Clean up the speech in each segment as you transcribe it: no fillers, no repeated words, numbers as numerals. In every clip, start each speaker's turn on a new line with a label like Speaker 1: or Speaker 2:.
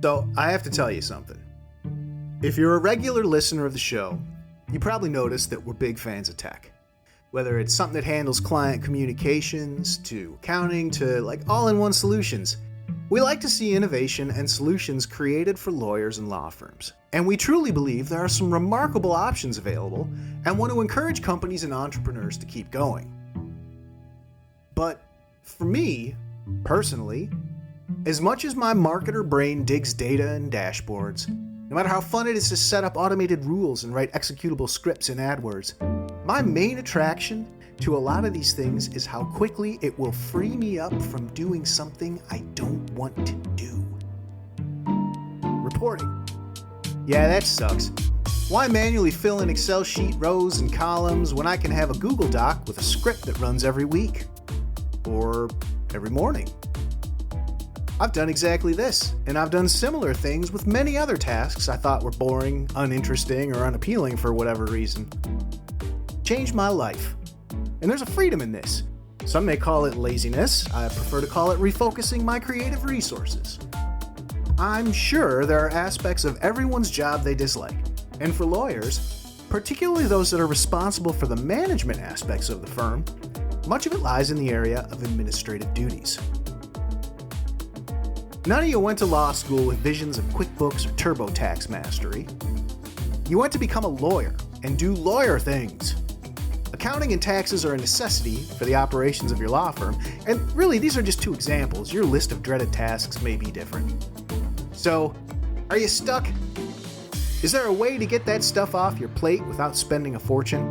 Speaker 1: So, I have to tell you something. If you're a regular listener of the show, you probably noticed that we're big fans of tech. Whether it's something that handles client communications, to accounting, to like all-in-one solutions. We like to see innovation and solutions created for lawyers and law firms. And we truly believe there are some remarkable options available and want to encourage companies and entrepreneurs to keep going. But for me, personally, as much as my marketer brain digs data and dashboards, no matter how fun it is to set up automated rules and write executable scripts in AdWords, my main attraction to a lot of these things is how quickly it will free me up from doing something I don't want to do. Reporting. Yeah, that sucks. Why manually fill in Excel sheet rows and columns when I can have a Google Doc with a script that runs every week? Or every morning? I've done exactly this, and I've done similar things with many other tasks I thought were boring, uninteresting, or unappealing for whatever reason. Changed my life. And there's a freedom in this. Some may call it laziness. I prefer to call it refocusing my creative resources. I'm sure there are aspects of everyone's job they dislike. And for lawyers, particularly those that are responsible for the management aspects of the firm, much of it lies in the area of administrative duties. None of you went to law school with visions of QuickBooks or TurboTax mastery. You went to become a lawyer and do lawyer things. Accounting and taxes are a necessity for the operations of your law firm, and really these are just two examples. Your list of dreaded tasks may be different. So, are you stuck? Is there a way to get that stuff off your plate without spending a fortune?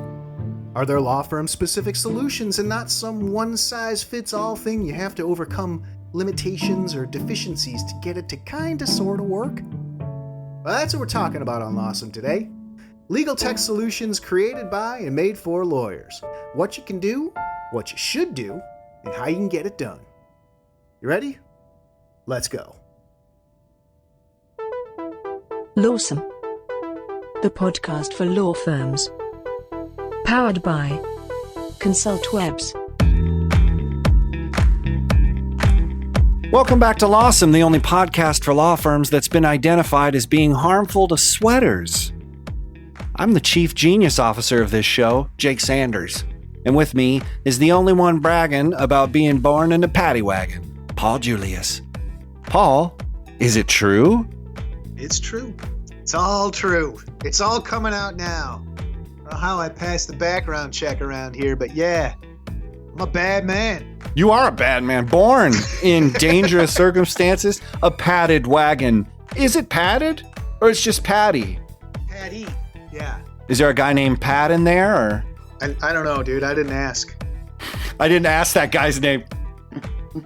Speaker 1: Are there law firm-specific solutions and not some one-size-fits-all thing you have to overcome limitations or deficiencies to get it to kinda sorta work? Well, that's what we're talking about on Lawsome today. Legal tech solutions created by and made for lawyers. What you can do, what you should do, and how you can get it done. You ready? Let's go.
Speaker 2: Lawsome, the podcast for law firms. Powered by ConsultWebs.
Speaker 3: Welcome back to Lawsome, the only podcast for law firms that's been identified as being harmful to sweaters. I'm the Chief Genius Officer of this show, Jake Sanders. And with me is the only one bragging about being born in a paddy wagon, Paul Julius. Paul, is it true?
Speaker 1: It's true. It's all true. It's all coming out now. I don't know how I passed the background check around here, but yeah, I'm a bad man.
Speaker 3: You are a bad man, born in dangerous circumstances, a padded wagon. Is it padded or it's just Patty?
Speaker 1: Patty, yeah.
Speaker 3: Is there a guy named Pat in there or?
Speaker 1: I don't know, dude. I didn't ask.
Speaker 3: I didn't ask that guy's name.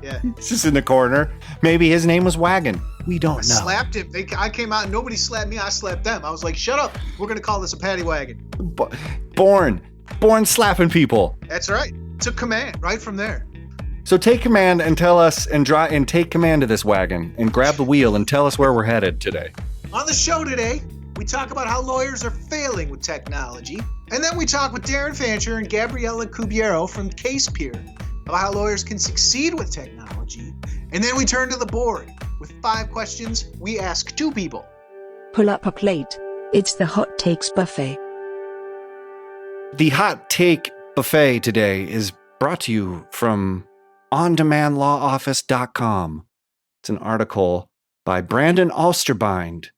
Speaker 1: Yeah.
Speaker 3: He's just in the corner. Maybe his name was Wagon. We don't know.
Speaker 1: Slapped him. I came out and nobody slapped me. I slapped them. I was like, shut up. We're going to call this a paddy wagon.
Speaker 3: Born slapping people.
Speaker 1: That's right. Took command right from there.
Speaker 3: So take command and tell us and take command of this wagon and grab the wheel and tell us where we're headed today.
Speaker 1: On the show today, we talk about how lawyers are failing with technology. And then we talk with Darren Fancher and Gabriella Cubiero from CasePeer about how lawyers can succeed with technology. And then we turn to the board with 5 questions we ask 2 people.
Speaker 2: Pull up a plate. It's the Hot Takes Buffet.
Speaker 3: The Hot Take Buffet today is brought to you from OnDemandLawOffice.com. It's an article by Brandon Alsterbind.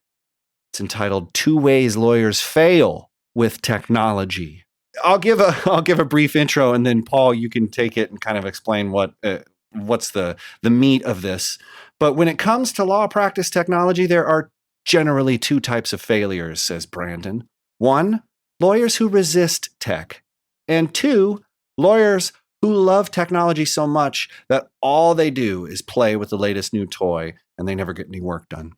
Speaker 3: It's entitled 2 Ways Lawyers Fail with Technology. I'll give a brief intro, and then Paul, you can take it and kind of explain what's the meat of this. But when it comes to law practice technology, there are generally 2 types of failures, says Brandon. 1, lawyers who resist tech. And 2, lawyers who love technology so much that all they do is play with the latest new toy and they never get any work done.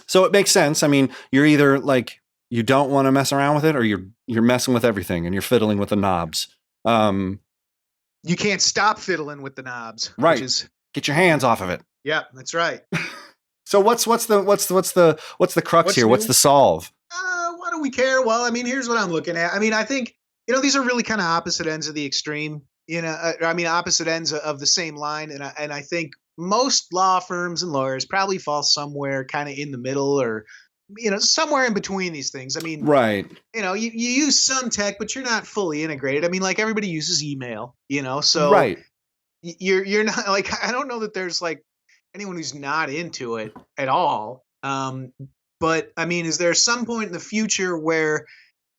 Speaker 3: So it makes sense. I mean, you're either like, you don't want to mess around with it, or you're messing with everything and you're fiddling with the knobs. You
Speaker 1: can't stop fiddling with the knobs.
Speaker 3: Right. Get your hands off of it.
Speaker 1: Yeah, that's right.
Speaker 3: So what's the crux here?
Speaker 1: New?
Speaker 3: What's the solve?
Speaker 1: Why do we care? Well, I mean, here's what I'm looking at. I mean, I think, these are really kind of opposite ends of the extreme, opposite ends of the same line. And I think most law firms and lawyers probably fall somewhere kind of in the middle, or somewhere in between these things. I mean,
Speaker 3: Right.
Speaker 1: you use some tech, but you're not fully integrated. I mean, like everybody uses email, so
Speaker 3: Right.
Speaker 1: you're not like, I don't know that there's like anyone who's not into it at all. But I mean, is there some point in the future where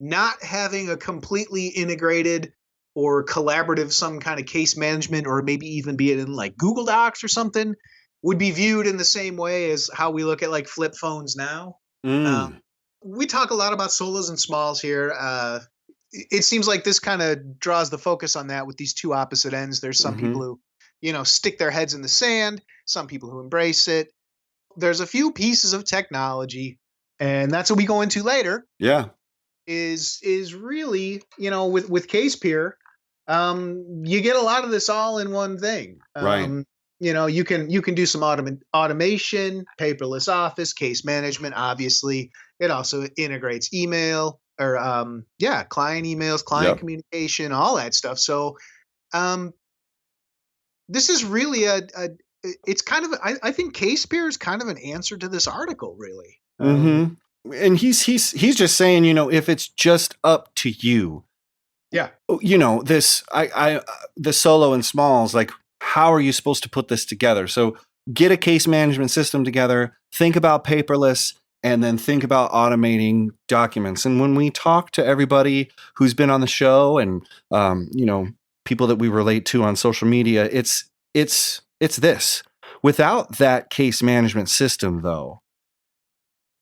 Speaker 1: not having a completely integrated or collaborative, some kind of case management, or maybe even be it in like Google Docs or something, would be viewed in the same way as how we look at like flip phones now?
Speaker 3: Mm.
Speaker 1: We talk a lot about solos and smalls here. It seems like this kind of draws the focus on that with these two opposite ends. There's some
Speaker 3: Mm-hmm.
Speaker 1: people who, stick their heads in the sand, some people who embrace it. There's a few pieces of technology, and that's what we go into later,
Speaker 3: Yeah.
Speaker 1: is really, with CasePeer, you get a lot of this all in one thing.
Speaker 3: Right.
Speaker 1: You can do some automation, paperless office, case management. Obviously, it also integrates email or client emails, client
Speaker 3: Yep.
Speaker 1: communication, all that stuff. So, this is really it's kind of, I think CasePeer is kind of an answer to this article, really.
Speaker 3: Mm-hmm. And he's just saying, if it's just up to you,
Speaker 1: Yeah.
Speaker 3: this the solo and smalls, like, how are you supposed to put this together? So get a case management system together, think about paperless, and then think about automating documents. And when we talk to everybody who's been on the show and people that we relate to on social media, it's this. Without that case management system, though,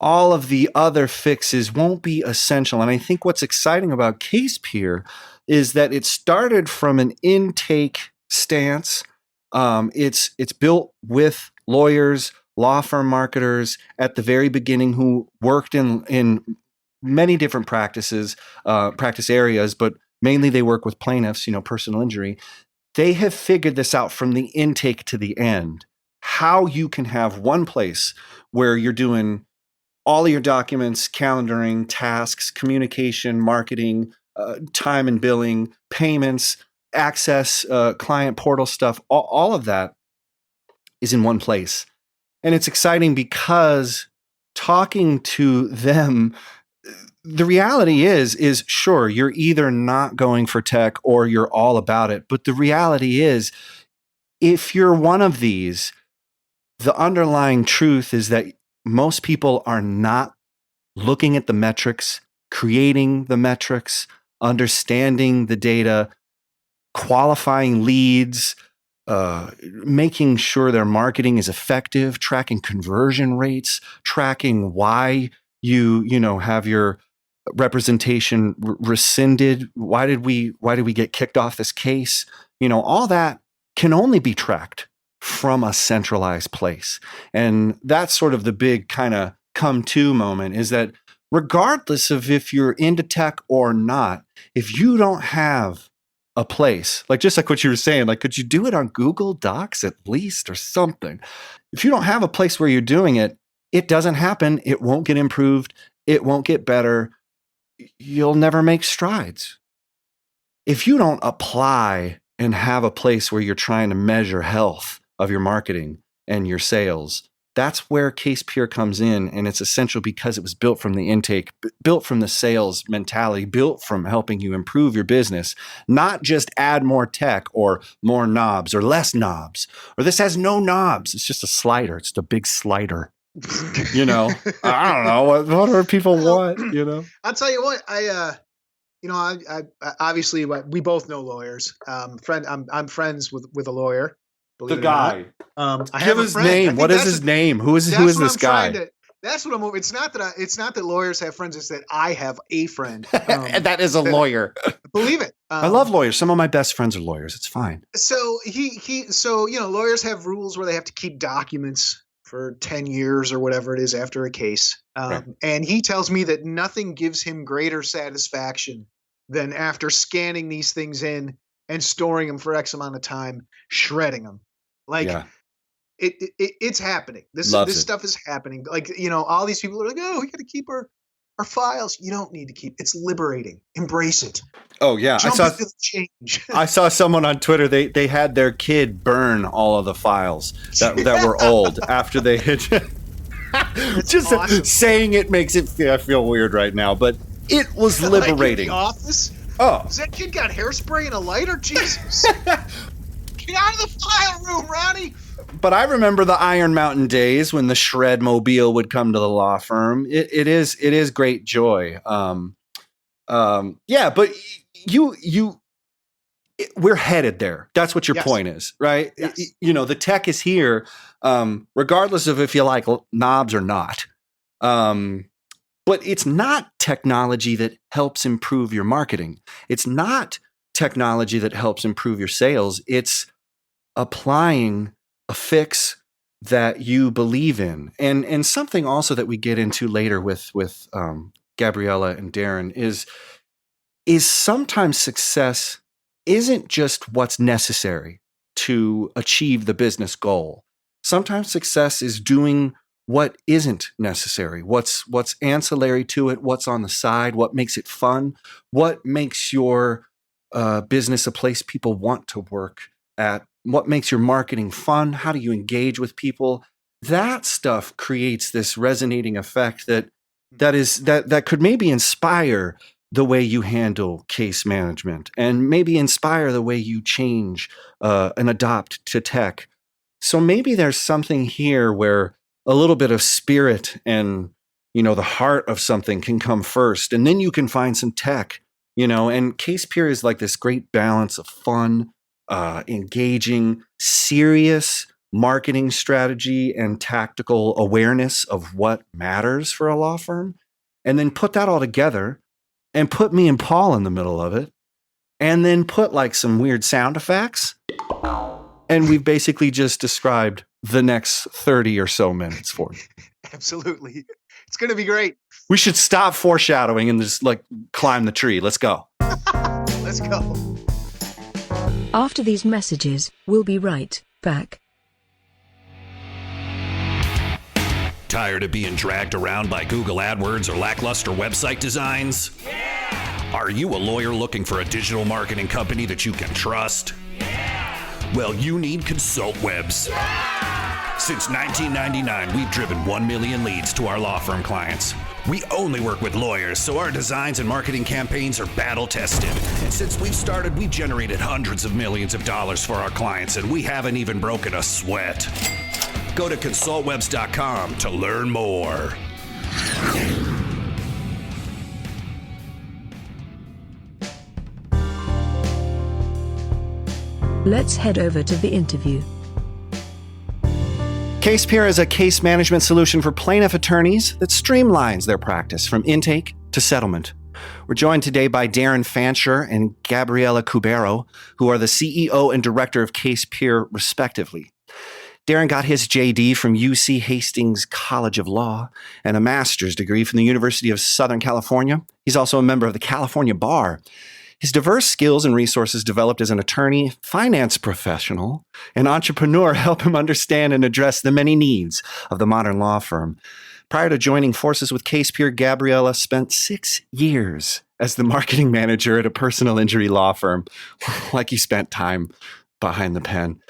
Speaker 3: all of the other fixes won't be essential. And I think what's exciting about CasePeer is that it started from an intake stance. It's built with lawyers, law firm marketers at the very beginning who worked in many different practice areas, but mainly they work with plaintiffs, personal injury. They have figured this out from the intake to the end, how you can have one place where you're doing all of your documents, calendaring, tasks, communication, marketing, time and billing, payments, access, client portal stuff, all of that is in one place. And it's exciting because talking to them, the reality is sure, you're either not going for tech or you're all about it. But the reality is, if you're one of these, the underlying truth is that most people are not looking at the metrics, creating the metrics, understanding the data, qualifying leads, making sure their marketing is effective, tracking conversion rates, tracking why you have your representation rescinded. Why did we get kicked off this case? All that can only be tracked from a centralized place. And that's sort of the big kind of come to moment, is that regardless of if you're into tech or not, if you don't have a place, like just like what you were saying, like, could you do it on Google Docs at least or something? If you don't have a place where you're doing it, it doesn't happen. It won't get improved. It won't get better. You'll never make strides. If you don't apply and have a place where you're trying to measure health of your marketing and your sales, that's where CasePeer comes in. And it's essential because it was built from the intake, built from the sales mentality, built from helping you improve your business, not just add more tech or more knobs or less knobs, or this has no knobs. It's just a slider. It's the big slider. I don't know. What do people want?
Speaker 1: I'll tell you what, I obviously we both know lawyers. I'm friends with a lawyer.
Speaker 3: The guy.
Speaker 1: I
Speaker 3: Give
Speaker 1: have
Speaker 3: his name. What is his name? Who is this guy?
Speaker 1: That's what I'm over. It's not that lawyers have friends. It's that I have a friend.
Speaker 3: And that is a lawyer.
Speaker 1: Believe it.
Speaker 3: I love lawyers. Some of my best friends are lawyers. It's fine.
Speaker 1: So lawyers have rules where they have to keep documents for 10 years or whatever it is after a case.
Speaker 3: Right.
Speaker 1: And he tells me that nothing gives him greater satisfaction than after scanning these things in and storing them for X amount of time, shredding them. Like,
Speaker 3: Yeah.
Speaker 1: it's happening. This stuff is happening. Like, all these people are like, oh, we got to keep our are files you don't need to keep. It's liberating. Embrace it.
Speaker 3: Oh yeah,
Speaker 1: Jump into the change.
Speaker 3: I saw someone on Twitter. They had their kid burn all of the files that were old after they had. Just awesome. Saying it makes it feel weird right now, but it was liberating.
Speaker 1: Like in the office.
Speaker 3: Oh,
Speaker 1: that kid got hairspray and a lighter? Jesus! Get out of the file room, Ronnie.
Speaker 3: But I remember the Iron Mountain days when the shred mobile would come to the law firm. It is great joy. Yeah, but we're headed there. That's what your point is, right?
Speaker 1: Yes.
Speaker 3: The tech is here, regardless of if you like knobs or not. But it's not technology that helps improve your marketing. It's not technology that helps improve your sales. It's applying a fix that you believe in. And something also that we get into later with Gabriella and Darren is sometimes success isn't just what's necessary to achieve the business goal. Sometimes success is doing what isn't necessary, what's ancillary to it, what's on the side, what makes it fun, what makes your business a place people want to work at, what makes your marketing fun, how do you engage with people. That stuff creates this resonating effect that could maybe inspire the way you handle case management and maybe inspire the way you change and adopt to tech. So maybe there's something here where a little bit of spirit and, the heart of something can come first, and then you can find some tech, and CasePeer is like this great balance of fun, engaging, serious marketing strategy and tactical awareness of what matters for a law firm, and then put that all together and put me and Paul in the middle of it, and then put like some weird sound effects. And we've basically just described the next 30 or so minutes for you.
Speaker 1: Absolutely. It's going to be great.
Speaker 3: We should stop foreshadowing and just climb the tree. Let's go.
Speaker 1: Let's go.
Speaker 2: After these messages, we'll be right back.
Speaker 4: Tired of being dragged around by Google AdWords or lackluster website designs? Yeah! Are you a lawyer looking for a digital marketing company that you can trust? Yeah! Well, you need ConsultWebs. Yeah! Since 1999, we've driven 1 million leads to our law firm clients. We only work with lawyers, so our designs and marketing campaigns are battle-tested. And since we've started, we've generated hundreds of millions of dollars for our clients, and we haven't even broken a sweat. Go to ConsultWebs.com to learn more.
Speaker 2: Let's head over to the interview.
Speaker 3: CasePeer is a case management solution for plaintiff attorneys that streamlines their practice from intake to settlement. We're joined today by Darren Fancher and Gabriella Cubero, who are the CEO and director of CasePeer, respectively. Darren got his JD from UC Hastings College of Law and a master's degree from the University of Southern California. He's also a member of the California Bar. His diverse skills and resources developed as an attorney, finance professional, and entrepreneur help him understand and address the many needs of the modern law firm. Prior to joining forces with CasePeer, Gabriella spent 6 years as the marketing manager at a personal injury law firm. Like he spent time behind the pen.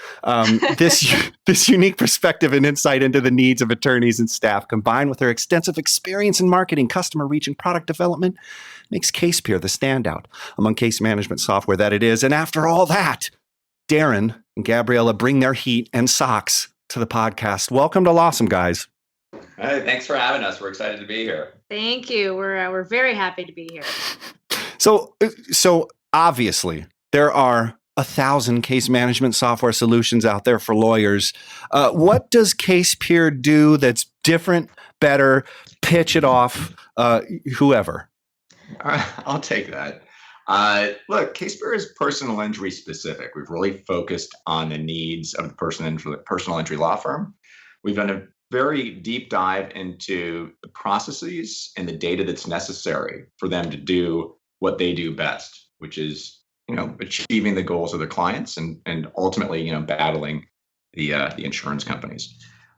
Speaker 3: This unique perspective and insight into the needs of attorneys and staff, combined with her extensive experience in marketing, customer reach, and product development, makes CasePeer the standout among case management software that it is. And after all that, Darren and Gabriella bring their heat and socks to the podcast. Welcome to Lawsome, guys.
Speaker 5: Hey, thanks for having us. We're excited to be here.
Speaker 6: Thank you. We're very happy to be here.
Speaker 3: So obviously, there are 1,000 case management software solutions out there for lawyers. What does CasePeer do that's different, better? Pitch it off, whoever.
Speaker 5: I'll take that. Look, CasePeer is personal injury specific. We've really focused on the needs of the personal injury law firm. We've done a very deep dive into the processes and the data that's necessary for them to do what they do best, which is achieving the goals of their clients and ultimately, battling the insurance companies.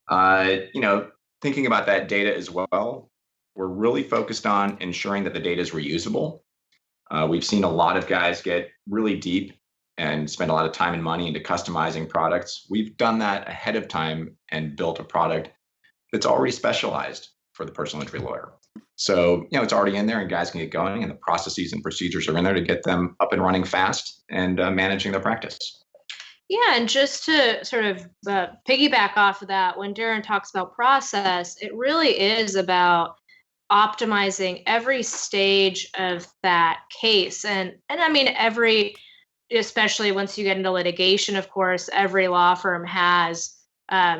Speaker 5: Thinking about that data as well, we're really focused on ensuring that the data is reusable. We've seen a lot of guys get really deep and spend a lot of time and money into customizing products. We've done that ahead of time and built a product that's already specialized for the personal injury lawyer. So, it's already in there and guys can get going, and the processes and procedures are in there to get them up and running fast and managing their practice.
Speaker 6: Yeah, and just to sort of piggyback off of that, when Darren talks about process, it really is about optimizing every stage of that case. And I mean, especially once you get into litigation, of course, every law firm has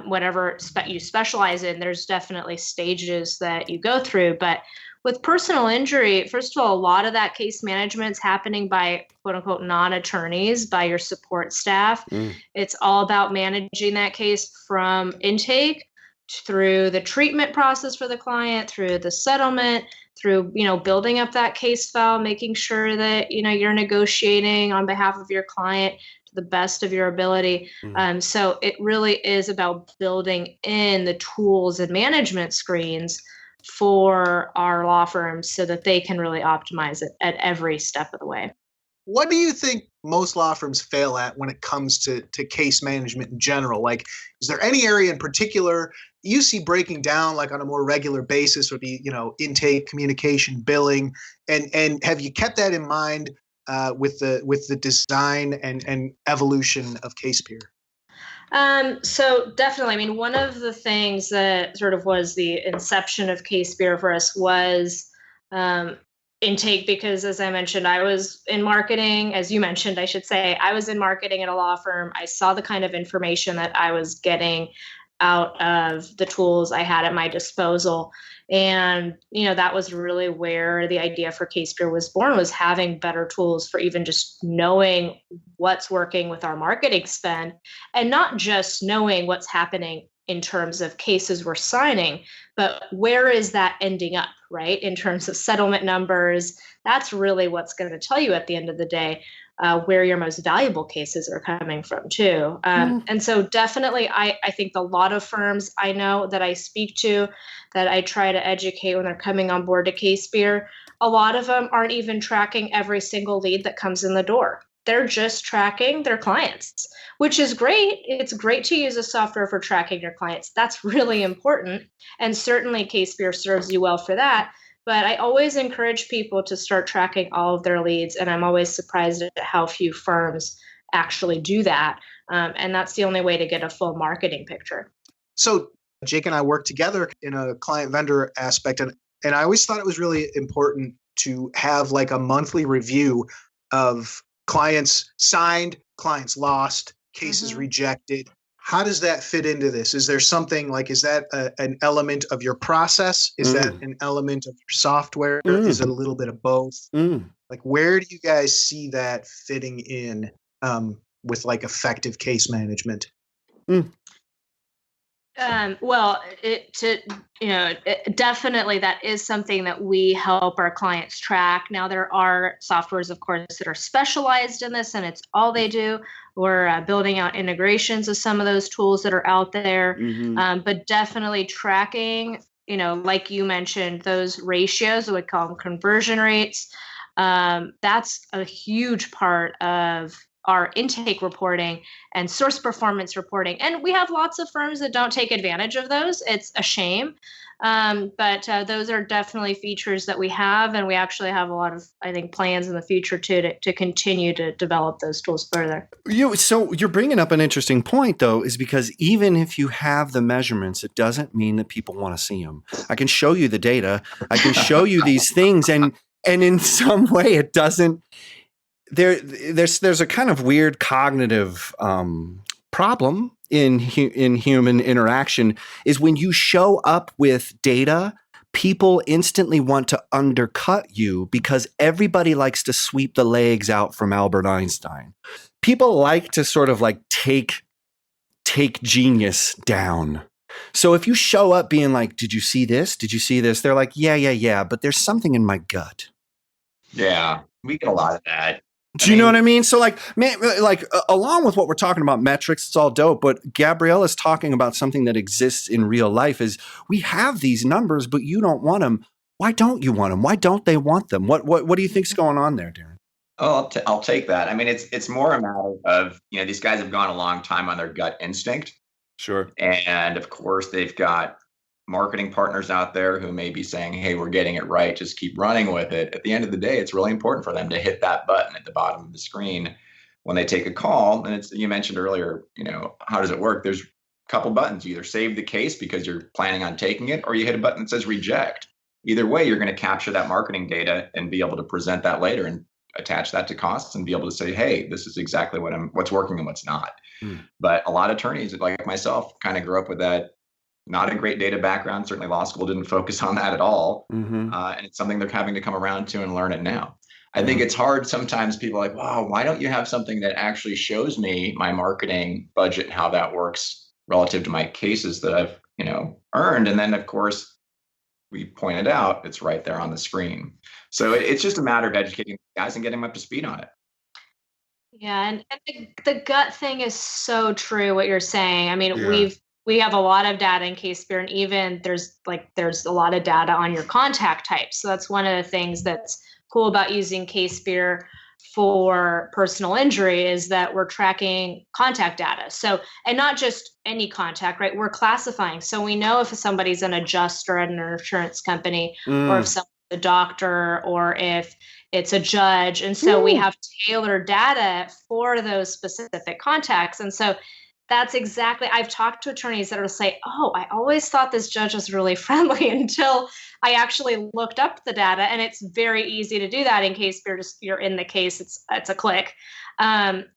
Speaker 6: whatever you specialize in. There's definitely stages that you go through. But with personal injury, first of all, a lot of that case management is happening by quote unquote non-attorneys, by your support staff. It's all about managing that case from intake through the treatment process for the client, through the settlement, through, building up that case file, making sure that, you're negotiating on behalf of your client to the best of your ability. So it really is about building in the tools and management screens for our law firms so that they can really optimize it at every step of the way.
Speaker 1: What do you think most law firms fail at when it comes to case management in general? Like, is there any area in particular you see breaking down like on a more regular basis? Would be, intake, communication, billing, and have you kept that in mind with the design and evolution of CasePeer?
Speaker 6: So definitely, I mean, one of the things that sort of was the inception of CasePeer for us was intake, because as I mentioned, I was in marketing, as you mentioned, I should say, I was in marketing at a law firm. I saw the kind of information that I was getting out of the tools I had at my disposal. And, that was really where the idea for CasePeer was born, was having better tools for even just knowing what's working with our marketing spend, and not just knowing what's happening in terms of cases we're signing, but where is that ending up, right? In terms of settlement numbers, that's really what's going to tell you at the end of the day where your most valuable cases are coming from too. And so definitely, I think a lot of firms I know that I speak to, that I try to educate when they're coming on board to CasePeer, a lot of them aren't even tracking every single lead that comes in the door. They're just tracking their clients, which is great. It's great to use a software for tracking your clients. That's really important. And certainly CasePeer serves you well for that. But I always encourage people to start tracking all of their leads. And I'm always surprised at how few firms actually do that. And that's the only way to get a full marketing picture.
Speaker 1: So Jake and I work together in a client vendor aspect. And I always thought it was really important to have like a monthly review of clients signed, clients lost, cases rejected. How does that fit into this? Is there something like, is that an element of your process? Is that an element of your software? Is it a little bit of both? Like, where do you guys see that fitting in with like effective case management?
Speaker 6: Well, definitely that is something that we help our clients track. Now, there are softwares, of course, that are specialized in this, and it's all they do. We're building out integrations of some of those tools that are out there, but definitely tracking, like you mentioned, those ratios, we call them conversion rates. That's a huge part of our intake reporting and source performance reporting. And we have lots of firms that don't take advantage of those. It's a shame. But those are definitely features that we have. And we actually have a lot of, I think, plans in the future to continue to develop those tools further.
Speaker 3: So you're bringing up an interesting point, though, is because even if you have the measurements, it doesn't mean that people want to see them. I can show you the data. I can show you these things. And in some way, it doesn't. There's a kind of weird cognitive problem in human interaction, is when you show up with data, people instantly want to undercut you because everybody likes to sweep the legs out from Albert Einstein. People like to sort of like take genius down. So if you show up being like, did you see this? Did you see this? They're like, yeah, but there's something in my gut.
Speaker 5: Yeah, we get a lot of that.
Speaker 3: Do you know what I mean? So along with what we're talking about metrics, it's all dope. But Gabriella's talking about something that exists in real life is we have these numbers, but you don't want them. Why don't you want them? Why don't they want them? What do you think's going on there, Darren?
Speaker 5: Oh, I'll take that. I mean, it's more a matter of, these guys have gone a long time on their gut instinct.
Speaker 3: Sure.
Speaker 5: And of course, they've got marketing partners out there who may be saying, hey, we're getting it right, just keep running with it. At the end of the day, it's really important for them to hit that button at the bottom of the screen when they take a call. And you mentioned earlier, how does it work? There's a couple buttons. You either save the case because you're planning on taking it, or you hit a button that says reject. Either way, you're going to capture that marketing data and be able to present that later and attach that to costs and be able to say, hey, this is exactly what's working and what's not. But a lot of attorneys like myself kind of grew up with that. Not a great data background. Certainly law school didn't focus on that at all. And it's something they're having to come around to and learn it now. I think it's hard. Sometimes people are like, wow, why don't you have something that actually shows me my marketing budget and how that works relative to my cases that I've, earned? And then of course, we pointed out it's right there on the screen. So it's just a matter of educating guys and getting them up to speed on it.
Speaker 6: Yeah, and the gut thing is so true what you're saying. I mean, we have a lot of data in CaseSpear, and even there's a lot of data on your contact types. So that's one of the things that's cool about using CaseSpear for personal injury is that we're tracking contact data. So, and not just any contact, right? We're classifying. So we know if somebody's an adjuster at an insurance company, or if someone's a doctor, or if it's a judge. And so we have tailored data for those specific contacts. And so that's exactly, I've talked to attorneys that will say, oh, I always thought this judge was really friendly until I actually looked up the data. And it's very easy to do that in case you're in the case. It's a click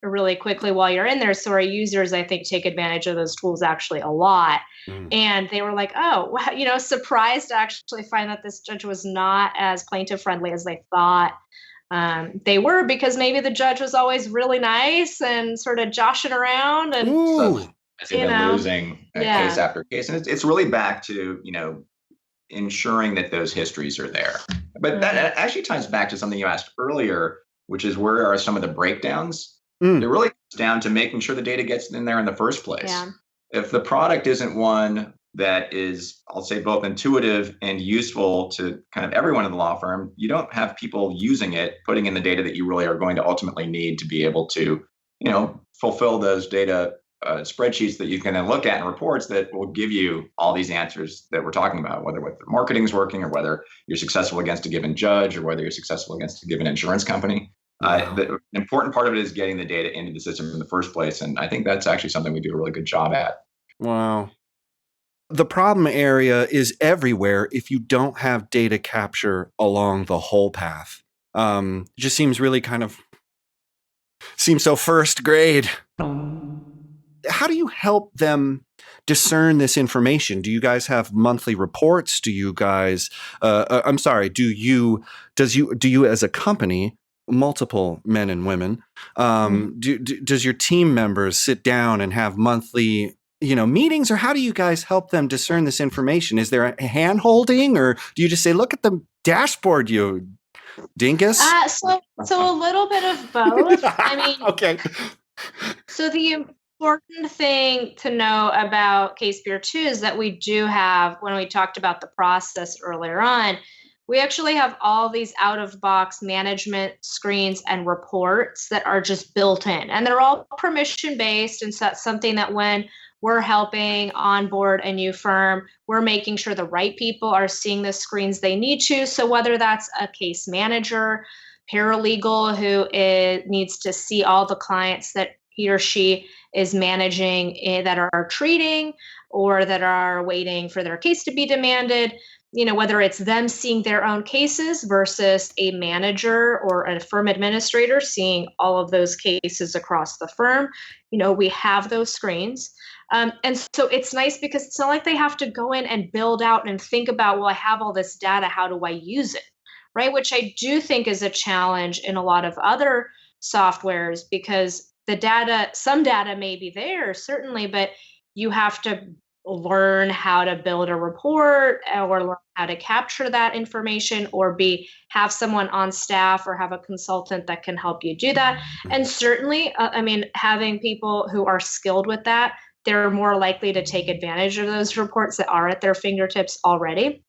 Speaker 6: really quickly while you're in there. So our users, I think, take advantage of those tools actually a lot. And they were like, oh, wow, surprised to actually find that this judge was not as plaintiff friendly as they thought they were, because maybe the judge was always really nice and sort of joshing around and
Speaker 5: losing case after case. And it's really back to, ensuring that those histories are there. But that actually ties back to something you asked earlier, which is where are some of the breakdowns? It really comes down to making sure the data gets in there in the first place.
Speaker 6: Yeah.
Speaker 5: If the product isn't one that is, I'll say, both intuitive and useful to kind of everyone in the law firm, you don't have people using it, putting in the data that you really are going to ultimately need to be able to, fulfill those data spreadsheets that you can then look at and reports that will give you all these answers that we're talking about, whether the marketing is working or whether you're successful against a given judge or whether you're successful against a given insurance company. The important part of it is getting the data into the system in the first place. And I think that's actually something we do a really good job at.
Speaker 3: Wow. The problem area is everywhere if you don't have data capture along the whole path. It just seems really seems so first grade. How do you help them discern this information? Do you guys have monthly reports? Do you guys, do you as a company, multiple men and women, does your team members sit down and have monthly meetings, or how do you guys help them discern this information? Is there a hand holding, or do you just say, look at the dashboard, you dingus?
Speaker 6: So a little bit of both. I mean,
Speaker 3: okay.
Speaker 6: So the important thing to know about CaseSpear too is that we do have, when we talked about the process earlier on, we actually have all these out-of-box management screens and reports that are just built in, and they're all permission-based. And so that's something that when we're helping onboard a new firm, we're making sure the right people are seeing the screens they need to. So whether that's a case manager, paralegal who needs to see all the clients that he or she is managing that are treating or that are waiting for their case to be demanded, whether it's them seeing their own cases versus a manager or a firm administrator seeing all of those cases across the firm, we have those screens. And so it's nice because it's not like they have to go in and build out and think about, well, I have all this data, how do I use it? Right? Which I do think is a challenge in a lot of other softwares, because some data may be there, certainly, but you have to learn how to build a report or learn how to capture that information, or have someone on staff or have a consultant that can help you do that. And certainly, having people who are skilled with that, they're more likely to take advantage of those reports that are at their fingertips already.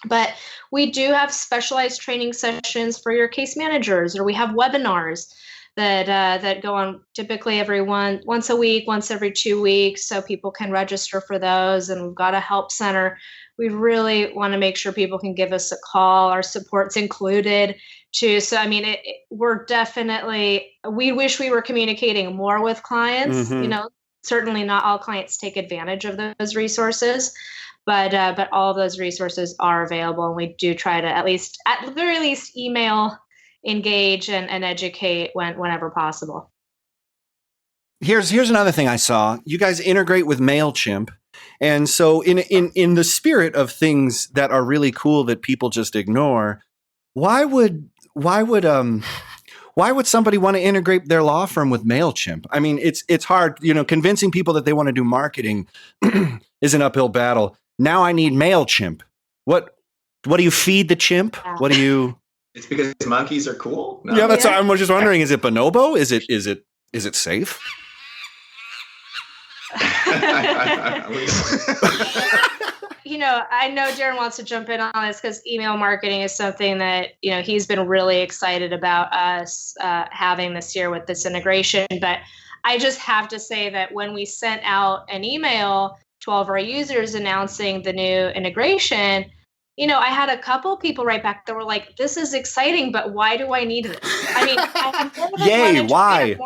Speaker 6: But we do have specialized training sessions for your case managers, or we have webinars that go on typically once a week, once every 2 weeks, so people can register for those. And we've got a help center. We really want to make sure people can give us a call. Our support's included too. So I mean, we're definitely, we wish we were communicating more with clients.
Speaker 3: Mhm.
Speaker 6: You know, certainly not all clients take advantage of those resources. But all of those resources are available, and we do try to at the very least, email, engage, and educate whenever possible.
Speaker 3: Here's another thing I saw. You guys integrate with MailChimp. And so in the spirit of things that are really cool that people just ignore, why would somebody want to integrate their law firm with MailChimp? I mean, it's hard, convincing people that they want to do marketing is an uphill battle. Now I need MailChimp. What do you feed the chimp? What do you?
Speaker 5: It's because monkeys are cool. No?
Speaker 3: Yeah, that's. I'm just wondering. Is it bonobo? Is it safe?
Speaker 6: I know Darren wants to jump in on this because email marketing is something that, he's been really excited about us having this year with this integration. But I just have to say that when we sent out an email to all of our users announcing the new integration, I had a couple people right back that were like, this is exciting, but why do I need this? I mean,
Speaker 3: yay, why?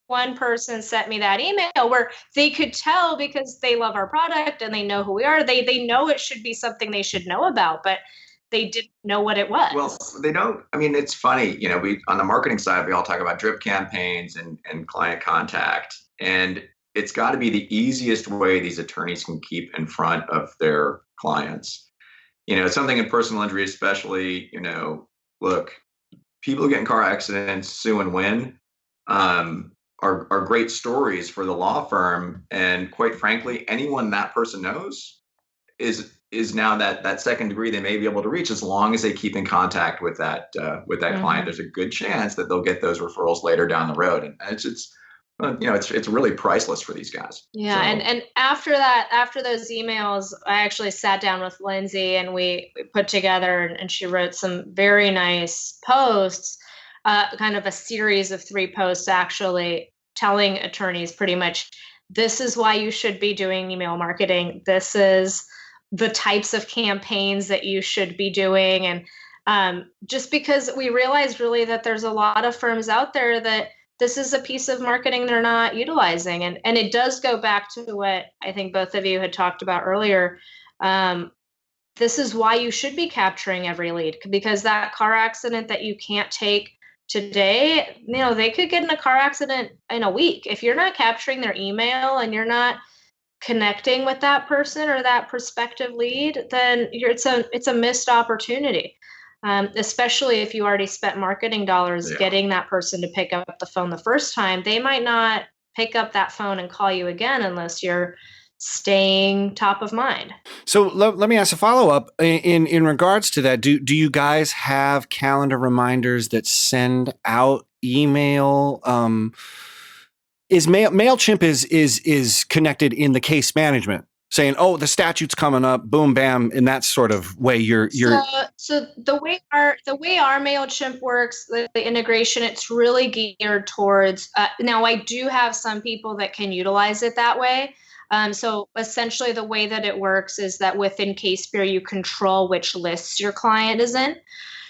Speaker 6: One person sent me that email where they could tell because they love our product and they know who we are. They know it should be something they should know about, but they didn't know what it was.
Speaker 5: Well, they don't. I mean, it's funny. We on the marketing side, we all talk about drip campaigns and client contact, and it's got to be the easiest way these attorneys can keep in front of their clients. Something in personal injury, especially. Look, people who get in car accidents, sue and win. Are great stories for the law firm, and quite frankly, anyone that person knows is now that second degree they may be able to reach, as long as they keep in contact with that client. There's a good chance that they'll get those referrals later down the road, and it's really priceless for these guys.
Speaker 6: Yeah, so. And after those emails, I actually sat down with Lindsay and we put together, and she wrote some very nice posts. Kind of a series of 3 posts actually telling attorneys pretty much, this is why you should be doing email marketing. This is the types of campaigns that you should be doing. And just because we realized really that there's a lot of firms out there that this is a piece of marketing they're not utilizing. And it does go back to what I think both of you had talked about earlier. This is why you should be capturing every lead, because that car accident that you can't take today, they could get in a car accident in a week. If you're not capturing their email and you're not connecting with that person or that prospective lead, then it's a missed opportunity. Especially if you already spent marketing dollars getting that person to pick up the phone the first time. They might not pick up that phone and call you again unless you're staying top of mind. So
Speaker 3: let me ask a follow-up in regards to that. Do you guys have calendar reminders that send out email? Is MailChimp is connected in the case management, saying, "Oh, the statute's coming up," boom, bam, in that sort of way? You're
Speaker 6: so the way our MailChimp works, the integration, it's really geared towards. Now, I do have some people that can utilize it that way. So essentially the way that it works is that within CaseBureau, you control which lists your client is in.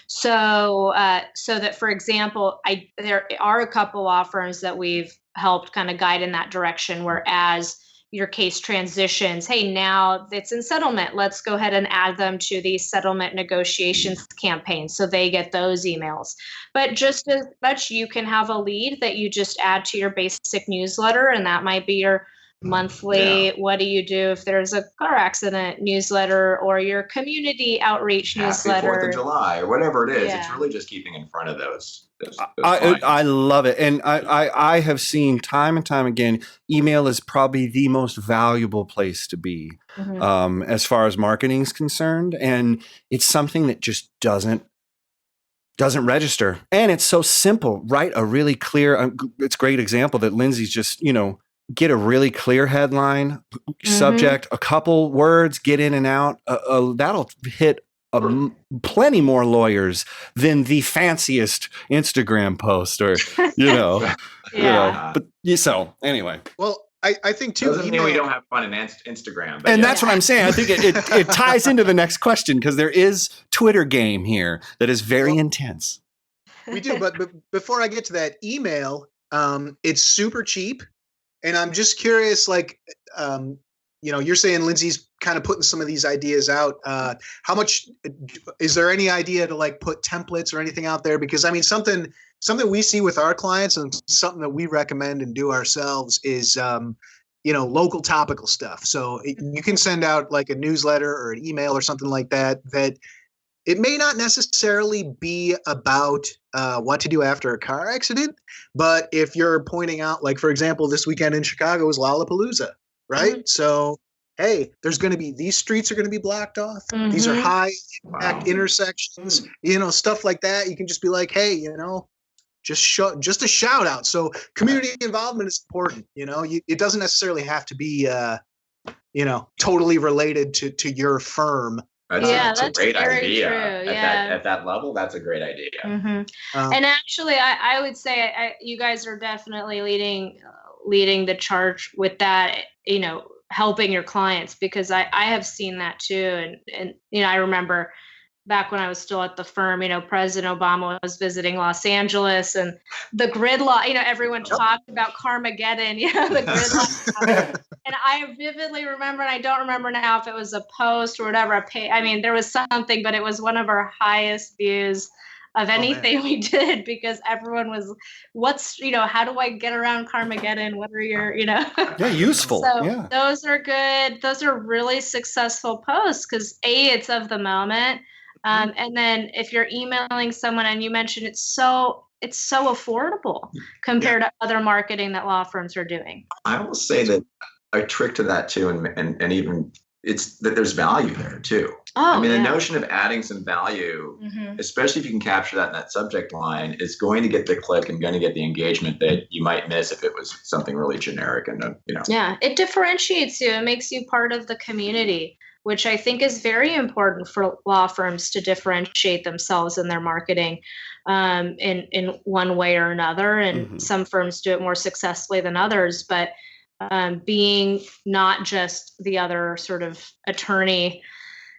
Speaker 6: So that, for example, there are a couple law firms that we've helped kind of guide in that direction, where as your case transitions, hey, now it's in settlement, let's go ahead and add them to the settlement negotiations campaign. So they get those emails. But just as much, you can have a lead that you just add to your basic newsletter, and that might be your monthly, what do you do if there's a car accident newsletter, or your community outreach newsletter.
Speaker 5: Happy 4th of July, or whatever it is. Yeah. It's really just keeping in front of those
Speaker 3: I love it. And I have seen time and time again, email is probably the most valuable place to be as far as marketing is concerned. And it's something that just doesn't register. And it's so simple, right? A really clear, it's a great example that Lindsay's just, get a really clear headline, subject, a couple words, get in and out. That'll hit plenty more lawyers than the fanciest Instagram post, or But so anyway.
Speaker 1: Well, I think too.
Speaker 5: Doesn't mean we don't have fun in Instagram.
Speaker 3: And that's what I'm saying. I think it ties into the next question, because there is Twitter game here that is very intense.
Speaker 1: We do, but before I get to that, email, it's super cheap, and I'm just curious, like, you're saying Lindsay's kind of putting some of these ideas out. How much is there any idea to like put templates or anything out there? Because I mean, something we see with our clients and something that we recommend and do ourselves is, local topical stuff. So you can send out like a newsletter or an email or something like that, that it may not necessarily be about what to do after a car accident, but if you're pointing out, like, for example, this weekend in Chicago is Lollapalooza, right? Mm-hmm. So, hey, there's going to be, these streets are going to be blocked off. Mm-hmm. These are high impact intersections, stuff like that. You can just be like, hey, just a shout out. So community involvement is important. It doesn't necessarily have to be, totally related to your firm.
Speaker 5: That's a great idea. At that level, that's a great idea.
Speaker 6: Mm-hmm. And actually, I would say you guys are definitely leading the charge with that, helping your clients, because I have seen that too. And I remember back when I was still at the firm, President Obama was visiting Los Angeles, and the gridlock, everyone talked about Carmageddon, the gridlock. And I vividly remember, and I don't remember now if it was a post or whatever, there was something, but it was one of our highest views of anything we did, because everyone was, how do I get around Carmageddon? What are your,
Speaker 3: useful.
Speaker 6: So those are good. Those are really successful posts, because it's of the moment. And then if you're emailing someone, and you mentioned it's so affordable compared to other marketing that law firms are doing.
Speaker 5: I will say that a trick to that too, and even it's that there's value there too. The notion of adding some value, especially if you can capture that in that subject line, is going to get the click and going to get the engagement that you might miss if it was something really generic and
Speaker 6: Yeah, it differentiates you. It makes you part of the community, which I think is very important for law firms to differentiate themselves in their marketing in one way or another. And some firms do it more successfully than others, but being not just the other sort of attorney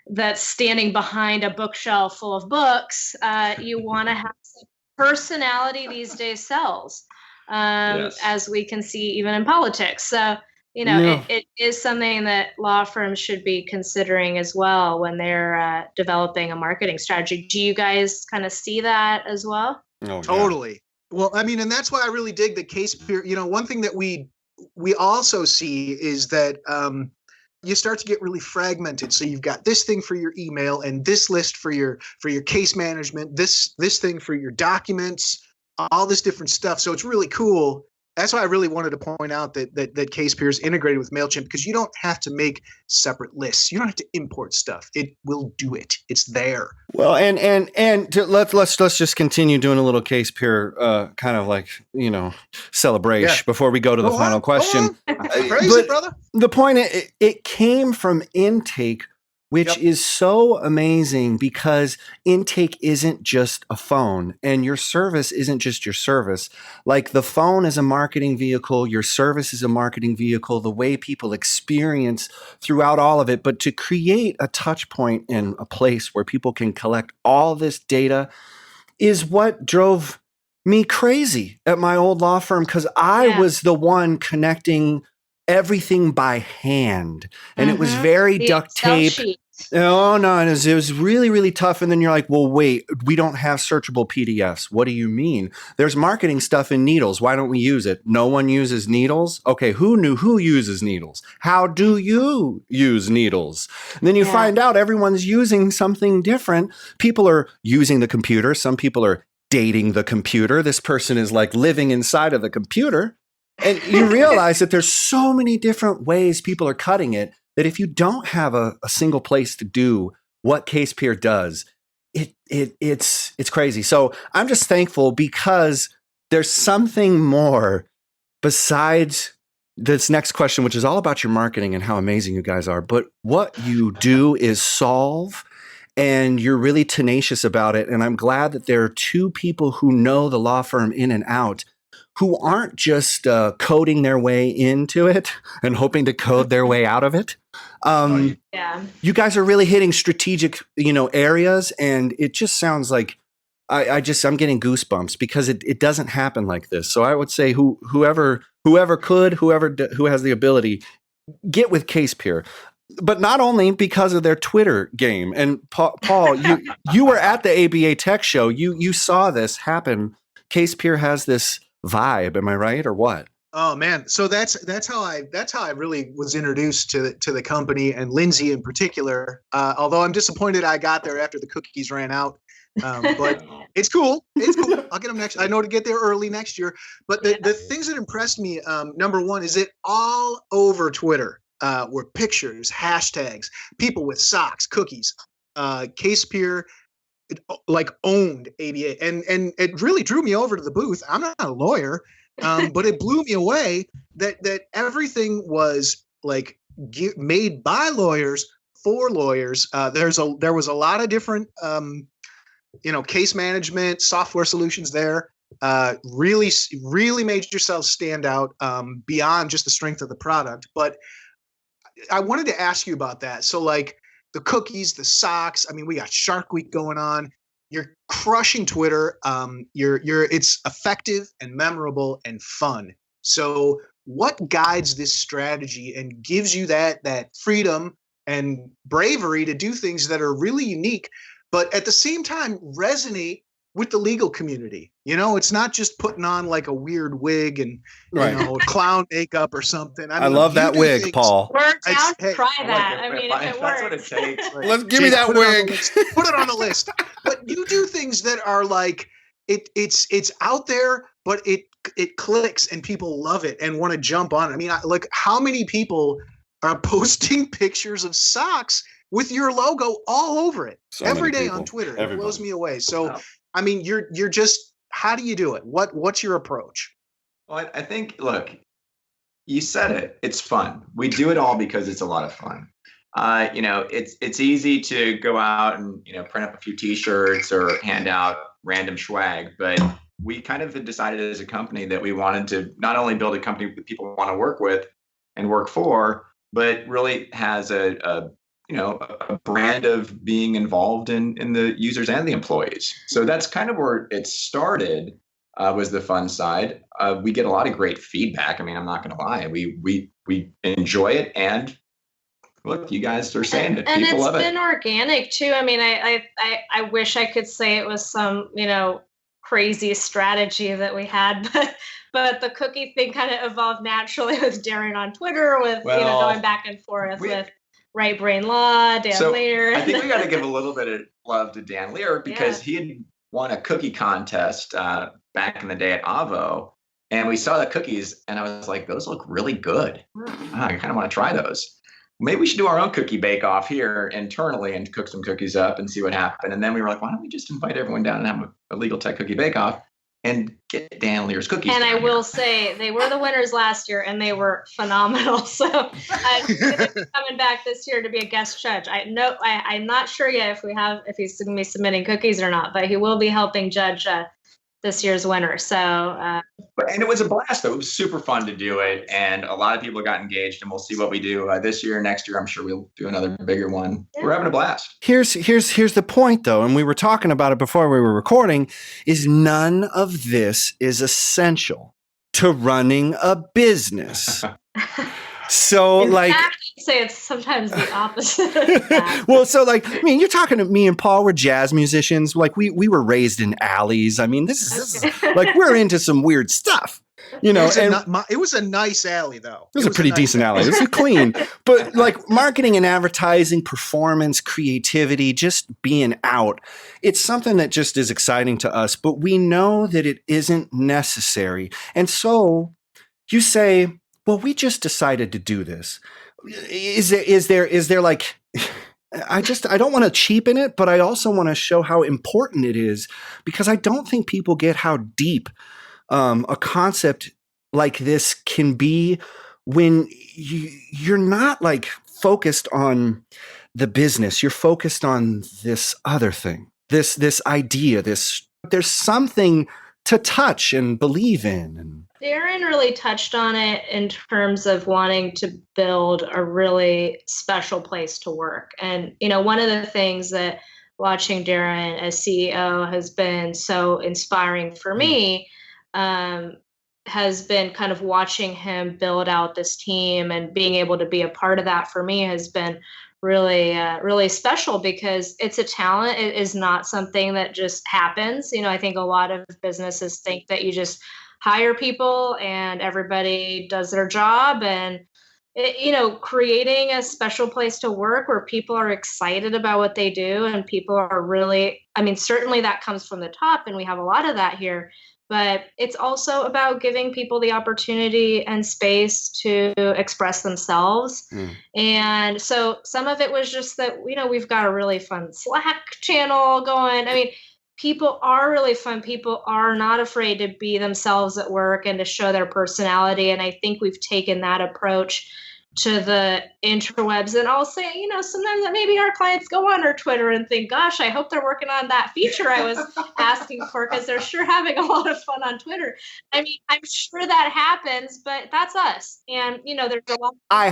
Speaker 6: that's standing behind a bookshelf full of books, you want to have some personality. These days sells, as we can see even in politics. So, it is something that law firms should be considering as well when they're developing a marketing strategy. Do you guys kind of see that as well?
Speaker 1: Oh, totally. Well, and that's why I really dig the CasePeer. One thing that we also see is that you start to get really fragmented. So you've got this thing for your email, and this list for your case management, this thing for your documents, all this different stuff. So it's really cool. That's why I really wanted to point out that CasePeer is integrated with MailChimp, because you don't have to make separate lists. You don't have to import stuff. It will do it. It's there.
Speaker 3: Well, let's just continue doing a little CasePeer kind of like, celebration before we go to the final question.
Speaker 1: Praise it, brother.
Speaker 3: The point, it came from Intake, which is so amazing, because Intake isn't just a phone, and your service isn't just your service. Like, the phone is a marketing vehicle, your service is a marketing vehicle, the way people experience throughout all of it. But to create a touch point in a place where people can collect all this data is what drove me crazy at my old law firm, because I was the one connecting everything by hand, and it was very duct tape. Oh, no, it was really, really tough. And then you're like, well, wait, we don't have searchable PDFs. What do you mean? There's marketing stuff in Needles. Why don't we use it? No one uses Needles? Okay, who uses Needles? How do you use Needles? And then you find out everyone's using something different. People are using the computer. Some people are dating the computer. This person is like living inside of the computer. And you realize that there's so many different ways people are cutting it, that if you don't have a single place to do what CasePeer does, it's crazy. So I'm just thankful, because there's something more besides this next question, which is all about your marketing and how amazing you guys are. But what you do is solve and you're really tenacious about it. And I'm glad that there are two people who know the law firm in and out, who aren't just coding their way into it and hoping to code their way out of it.
Speaker 6: Yeah.
Speaker 3: You guys are really hitting strategic, areas, and it just sounds like I'm getting goosebumps because it doesn't happen like this. So I would say whoever who has the ability, get with CasePeer. But not only because of their Twitter game. And Paul, you were at the ABA Tech Show. You saw this happen. CasePeer has this vibe. Am I right, or what?
Speaker 1: Oh man, so that's how I really was introduced to the company, and Lindsay in particular. Although I'm disappointed I got there after the cookies ran out, but it's cool. It's cool. I'll get them next. I know to get there early next year. But the things that impressed me, number one, is it all over Twitter were pictures, hashtags, people with socks, cookies. CasePeer owned ABA, and it really drew me over to the booth. I'm not a lawyer. But it blew me away that everything was made by lawyers for lawyers. There was a lot of different case management software solutions there. Really made yourself stand out beyond just the strength of the product. But I wanted to ask you about that. So the cookies, the socks. I mean, we got Shark Week going on. You're crushing Twitter. It's effective and memorable and fun. So what guides this strategy and gives you that freedom and bravery to do things that are really unique, but at the same time resonate with the legal community? It's not just putting on a weird wig and clown makeup or something.
Speaker 3: I love that wig, things, Paul.
Speaker 6: We're down to try that. I mean, if it works.
Speaker 5: That's what it takes.
Speaker 3: Let's give me that wig.
Speaker 1: Put it on the list. But you do things that are it's out there, but it clicks and people love it and want to jump on it. I mean, how many people are posting pictures of socks with your logo all over it every day on Twitter? Everybody. It blows me away. So. Wow. I mean, you're just, how do you do it? What's your approach?
Speaker 5: Well, I think, look, you said it. It's fun. We do it all because it's a lot of fun. It's easy to go out and print up a few T-shirts or hand out random swag, but we kind of decided as a company that we wanted to not only build a company that people want to work with and work for, but really has a brand of being involved in the users and the employees. So that's kind of where it started, was the fun side. We get a lot of great feedback. I mean, I'm not going to lie. We enjoy it, and look, you guys are saying it.
Speaker 6: And
Speaker 5: people love it.
Speaker 6: And it's been organic too. I mean, I wish I could say it was some, crazy strategy that we had, but the cookie thing kind of evolved naturally with Darren on Twitter, with going back and forth with Right Brain Law, Dan Lear.
Speaker 5: I think we got to give a little bit of love to Dan Lear because he had won a cookie contest back in the day at Avo, and we saw the cookies, and I was like, those look really good. I kind of want to try those. Maybe we should do our own cookie bake-off here internally and cook some cookies up and see what happened. And then we were like, why don't we just invite everyone down and have a Legal Tech cookie bake-off and get Dan Lear's cookies.
Speaker 6: And I will say they were the winners last year, and they were phenomenal. So I'm coming back this year to be a guest judge. I'm not sure yet if he's going to be submitting cookies or not, but he will be helping judge this year's winner. So,
Speaker 5: and it was a blast though. It was super fun to do it, and a lot of people got engaged. And we'll see what we do this year. Next year, I'm sure we'll do another bigger one. Yeah. We're having a blast.
Speaker 3: Here's the point though, and we were talking about it before we were recording. Is none of this is essential to running a business. So,
Speaker 6: I'd say it's sometimes the opposite of that.
Speaker 3: Well, so you're talking to me and Paul. We're jazz musicians. We were raised in alleys. I mean, this is we're into some weird stuff.
Speaker 1: It was a nice alley though.
Speaker 3: It was a pretty decent alley. It was clean, but marketing and advertising, performance, creativity, just being out. It's something that just is exciting to us, but we know that it isn't necessary. And so you say, well, we just decided to do this. Is there I don't want to cheapen it, but I also want to show how important it is, because I don't think people get how deep a concept like this can be when you're not focused on the business. You're focused on this other thing, this idea, there's something to touch and believe in. And
Speaker 6: Darren really touched on it in terms of wanting to build a really special place to work. And, one of the things that watching Darren as CEO has been so inspiring for me, has been kind of watching him build out this team, and being able to be a part of that for me has been really, really special, because it's a talent. It is not something that just happens. I think a lot of businesses think that you just hire people and everybody does their job, and creating a special place to work where people are excited about what they do, and people are really, certainly that comes from the top, and we have a lot of that here. But it's also about giving people the opportunity and space to express themselves. And so some of it was just that, we've got a really fun Slack channel going. People are really fun. People are not afraid to be themselves at work and to show their personality. And I think we've taken that approach to the interwebs. And I'll say, sometimes that maybe our clients go on our Twitter and think, gosh, I hope they're working on that feature I was asking for, because they're sure having a lot of fun on Twitter. I'm sure that happens, but that's us. And, there's a lot. I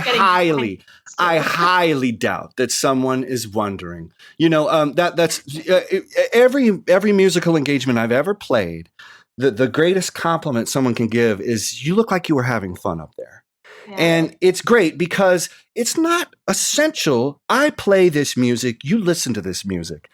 Speaker 3: highly doubt that someone is wondering, that's every musical engagement I've ever played. The greatest compliment someone can give is, you look like you were having fun up there. Yeah. And it's great because it's not essential. I play this music. You listen to this music.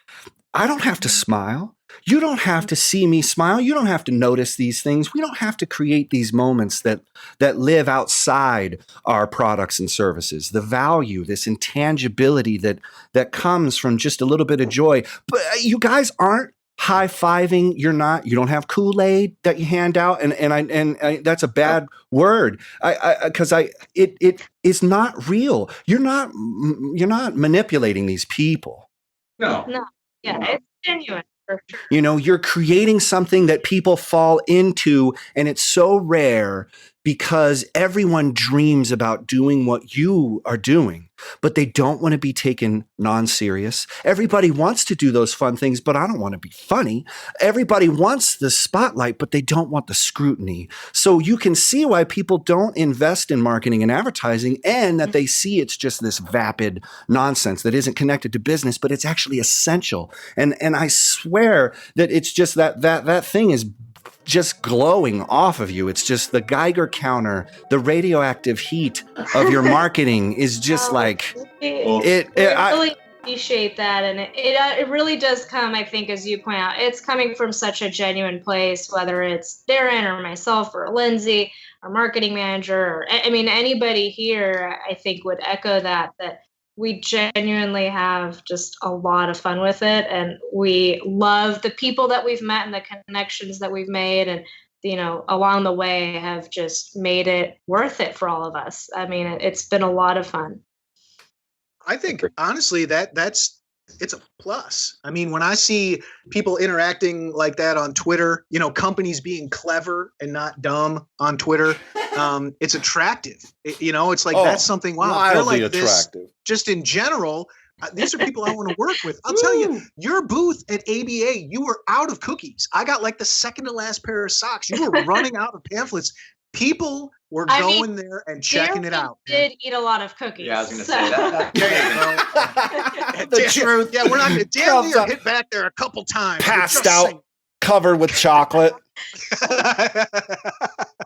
Speaker 3: I don't have to smile. You don't have to see me smile. You don't have to notice these things. We don't have to create these moments that live outside our products and services. The value, this intangibility that comes from just a little bit of joy. But you guys aren't high-fiving. You don't have Kool-Aid that you hand out. And that's a bad word. It is not real. You're not manipulating these people.
Speaker 6: No. Yeah, it's genuine. For sure.
Speaker 3: You're creating something that people fall into, and it's so rare because everyone dreams about doing what you are doing, but they don't want to be taken non-serious. Everybody wants to do those fun things, but I don't want to be funny. Everybody wants the spotlight, but they don't want the scrutiny. So you can see why people don't invest in marketing and advertising, and that they see it's just this vapid nonsense that isn't connected to business, but it's actually essential. And I swear that it's just that thing is just glowing off of you. It's just the Geiger counter, the radioactive heat of your marketing is just like it.
Speaker 6: I really appreciate that, and it really does come. I think, as you point out, it's coming from such a genuine place. Whether it's Darren or myself or Lindsay, our marketing manager, or anybody here, I think would echo that we genuinely have just a lot of fun with it. And we love the people that we've met and the connections that we've made. And, along the way have just made it worth it for all of us. It's been a lot of fun.
Speaker 1: I think, honestly, it's a plus. When I see people interacting like that on Twitter, companies being clever and not dumb on Twitter, it's attractive. It's like, that's something, wow, they're like attractive. This, just in general, these are people I want to work with. I'll tell you, your booth at ABA, you were out of cookies. I got like the second to last pair of socks. You were running out of pamphlets. People were going there and checking it out.
Speaker 6: Did eat a lot of cookies.
Speaker 5: Yeah, I was going to say that.
Speaker 3: The truth.
Speaker 1: Yeah, we're not going to damn near hit back there a couple times.
Speaker 3: Passed out, covered with chocolate.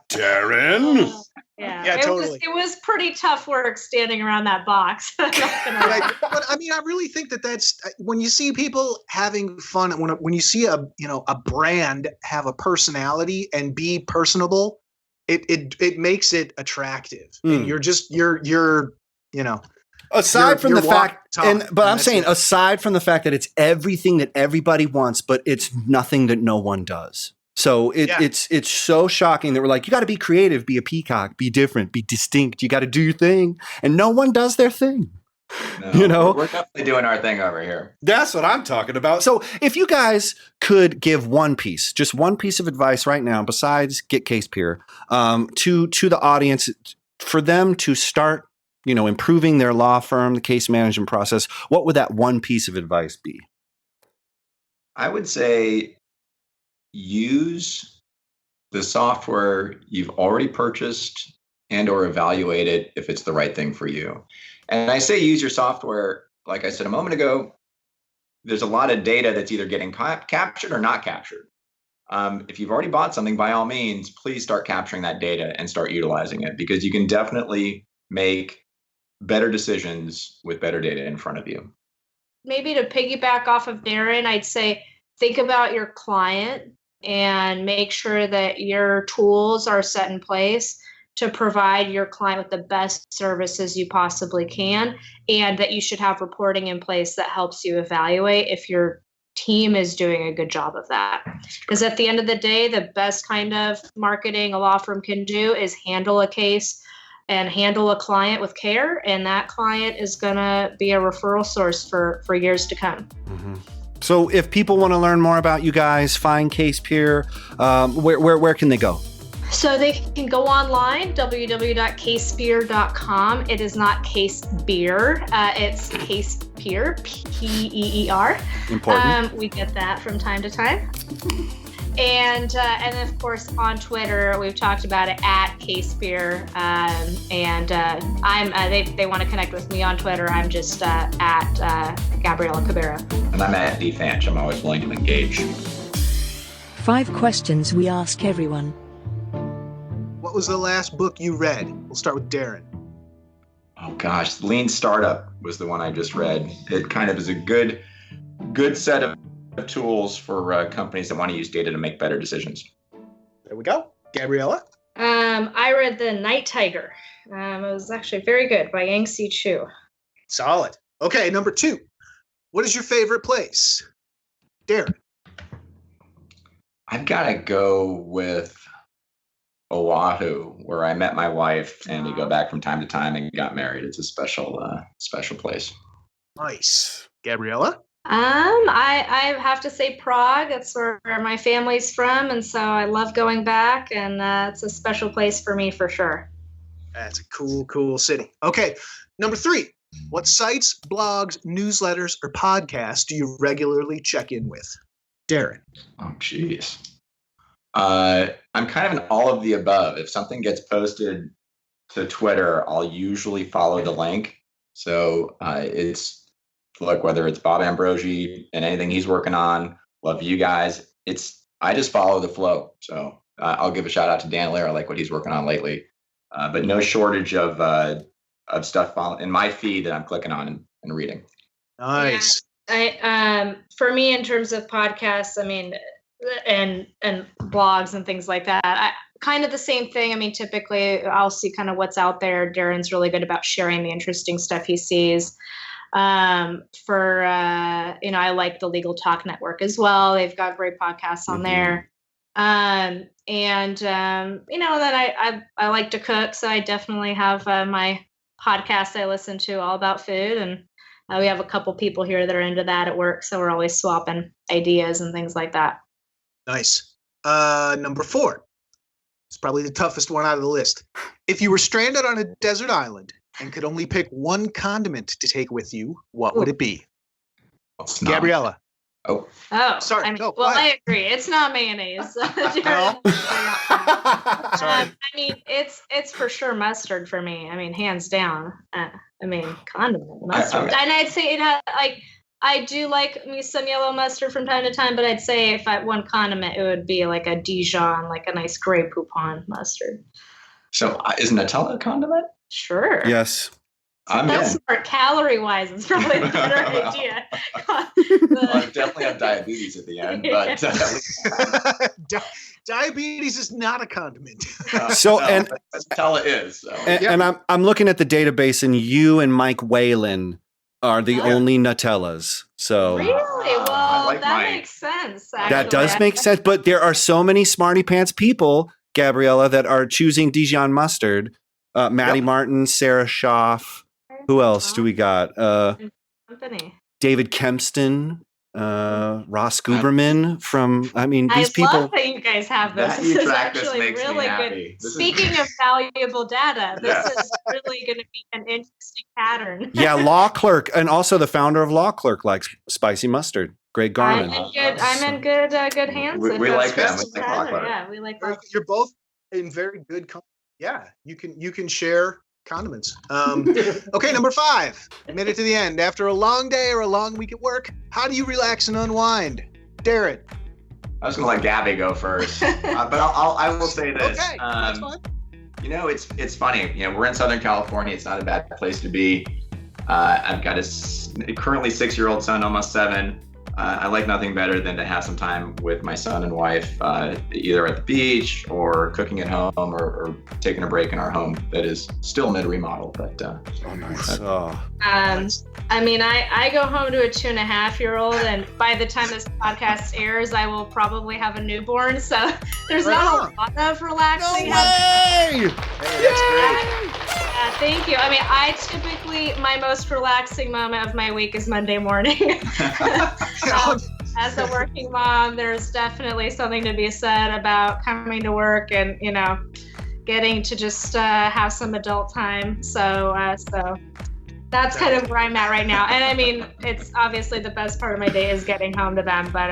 Speaker 4: Darren.
Speaker 6: Yeah,
Speaker 1: totally.
Speaker 6: It was pretty tough work standing around that box.
Speaker 1: But I really think that's when you see people having fun. When you see a brand have a personality and be personable, it makes it attractive. And you're
Speaker 3: aside from the fact, I'm saying aside from the fact that it's everything that everybody wants, but it's nothing that no one does. So it's so shocking that we're like, you got to be creative, be a peacock, be different, be distinct. You got to do your thing, and no one does their thing.
Speaker 5: No, we're definitely doing our thing over here.
Speaker 3: That's what I'm talking about. So if you guys could give just one piece of advice right now, besides get Casepeer, to the audience, for them to start improving their law firm, the case management process, what would that one piece of advice be?
Speaker 5: I would say use the software you've already purchased and or evaluate it if it's the right thing for you. And I say use your software, like I said a moment ago, there's a lot of data that's either getting captured or not captured. If you've already bought something, by all means, please start capturing that data and start utilizing it, because you can definitely make better decisions with better data in front of you.
Speaker 6: Maybe to piggyback off of Darren, I'd say think about your client and make sure that your tools are set in place to provide your client with the best services you possibly can, and that you should have reporting in place that helps you evaluate if your team is doing a good job of that. Because at the end of the day, the best kind of marketing a law firm can do is handle a case and handle a client with care, and that client is going to be a referral source for years to come.
Speaker 3: Mm-hmm. So if people want to learn more about you guys, find CasePeer, where can they go?
Speaker 6: So they can go online, www.casepeer.com. It is not Case Beer, it's CasePeer, P-E-E-R.
Speaker 3: Important.
Speaker 6: We get that from time to time. And then, of course, on Twitter, we've talked about it at CasePeer. They want to connect with me on Twitter. I'm just at Gabriela Cabrera.
Speaker 5: And I'm at DFanch. I'm always willing to engage.
Speaker 2: 5 questions we ask everyone.
Speaker 1: What was the last book you read? We'll start with Darren.
Speaker 5: Oh gosh, Lean Startup was the one I just read. It kind of is a good set of tools for companies that want to use data to make better decisions.
Speaker 1: There we go. Gabriela?
Speaker 6: I read The Night Tiger. It was actually very good by Yang-C Chu.
Speaker 1: Solid. Okay, number 2. What is your favorite place? Darren?
Speaker 5: I've got to go with Oahu, where I met my wife, and we go back from time to time and got married. It's a special place.
Speaker 1: Nice. Gabriela?
Speaker 6: I have to say Prague. That's where my family's from, and so I love going back, and it's a special place for me for sure.
Speaker 1: That's a cool city. Okay, number 3. What sites, blogs, newsletters, or podcasts do you regularly check in with? Darren?
Speaker 5: Oh, geez. I'm kind of an all of the above. If something gets posted to Twitter, I'll usually follow the link. So whether it's Bob Ambrogi and anything he's working on, love you guys. I just follow the flow. So I'll give a shout out to Dan Allaire. I like what he's working on lately. But no shortage of stuff in my feed that I'm clicking on and reading.
Speaker 1: Nice.
Speaker 6: Yeah. For me, in terms of podcasts, I mean, and blogs and things like that, kind of the same thing. I mean, typically I'll see kind of what's out there. Darren's really good about sharing the interesting stuff he sees. I like the Legal Talk Network as well. They've got great podcasts on there. Then I like to cook, so I definitely have my podcast I listen to all about food, and we have a couple people here that are into that at work, so we're always swapping ideas and things like that.
Speaker 1: Nice. Number 4. It's probably the toughest one out of the list. If you were stranded on a desert island and could only pick one condiment to take with you, what would it be? Gabriela?
Speaker 5: Oh,
Speaker 1: sorry.
Speaker 6: I agree. It's not mayonnaise.
Speaker 1: No.
Speaker 6: I mean, it's for sure mustard for me. I mean, hands down. Condiment mustard. And I'd say it has I do like me some yellow mustard from time to time, but I'd say if I had one condiment, it would be like a Dijon, like a nice Grey Poupon mustard.
Speaker 5: So is Nutella a condiment?
Speaker 6: Sure.
Speaker 3: Yes.
Speaker 6: That's smart. Calorie-wise, it's probably a better idea.
Speaker 5: I definitely have diabetes at the end, but
Speaker 1: diabetes is not a condiment.
Speaker 5: Nutella is. So.
Speaker 3: And I'm looking at the database, and you and Mike Whalen are the only Nutellas. So
Speaker 6: really? Well,
Speaker 5: like
Speaker 6: that
Speaker 5: Mike.
Speaker 6: makes sense. Actually.
Speaker 3: That does make sense. But there are so many smarty pants people, Gabriela, that are choosing Dijon mustard. Maddie Martin, Sarah Schaff. Who else do we got?
Speaker 6: Company.
Speaker 3: David Kempston. Ross Guberman from, I mean, these people.
Speaker 6: I love that you guys have this.
Speaker 5: That
Speaker 6: This
Speaker 5: you
Speaker 6: is
Speaker 5: track this
Speaker 6: actually
Speaker 5: makes me
Speaker 6: really
Speaker 5: happy.
Speaker 6: good.
Speaker 5: This is-
Speaker 6: Speaking of valuable data, this
Speaker 5: Yeah.
Speaker 6: is really going to be an interesting pattern.
Speaker 3: Yeah, Law Clerk, and also the founder of Law Clerk likes spicy mustard. Greg
Speaker 6: I'm
Speaker 3: Garman.
Speaker 6: in good hands.
Speaker 5: We
Speaker 6: if
Speaker 5: like
Speaker 6: that's
Speaker 5: them. We like
Speaker 6: pattern.
Speaker 5: Locklear.
Speaker 6: Yeah, we like that.
Speaker 1: You're both in very good company. Yeah, you can share condiments. Okay, number 5. Made it to the end. After a long day or a long week at work, how do you relax and unwind? Darren.
Speaker 5: I was going to let Gabby go first, but I will say this.
Speaker 1: Okay, that's fine.
Speaker 5: You know, it's funny. You know, we're in Southern California. It's not a bad place to be. I've got a currently 6-year-old son, almost 7. I like nothing better than to have some time with my son and wife, either at the beach or cooking at home or taking a break in our home that is still mid-remodel. But
Speaker 3: Oh, nice. Oh.
Speaker 6: I mean, I go home to a 2.5-year-old, and by the time this podcast airs, I will probably have a newborn. So there's not a lot of relaxing.
Speaker 3: Way!
Speaker 1: Hey, that's great.
Speaker 6: Thank you. I mean, my most relaxing moment of my week is Monday morning. As a working mom, there's definitely something to be said about coming to work and, you know, getting to just have some adult time. So that's kind of where I'm at right now. And I mean, it's obviously the best part of my day is getting home to them, but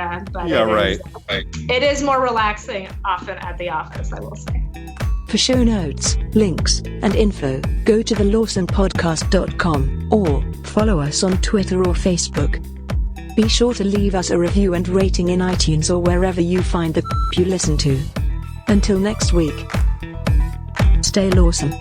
Speaker 3: Yeah, right.
Speaker 6: It is more relaxing often at the office, I will say.
Speaker 2: For show notes, links, and info, go to thelawsomepodcast.com or follow us on Twitter or Facebook. Be sure to leave us a review and rating in iTunes or wherever you find the you listen to. Until next week, stay lawsome.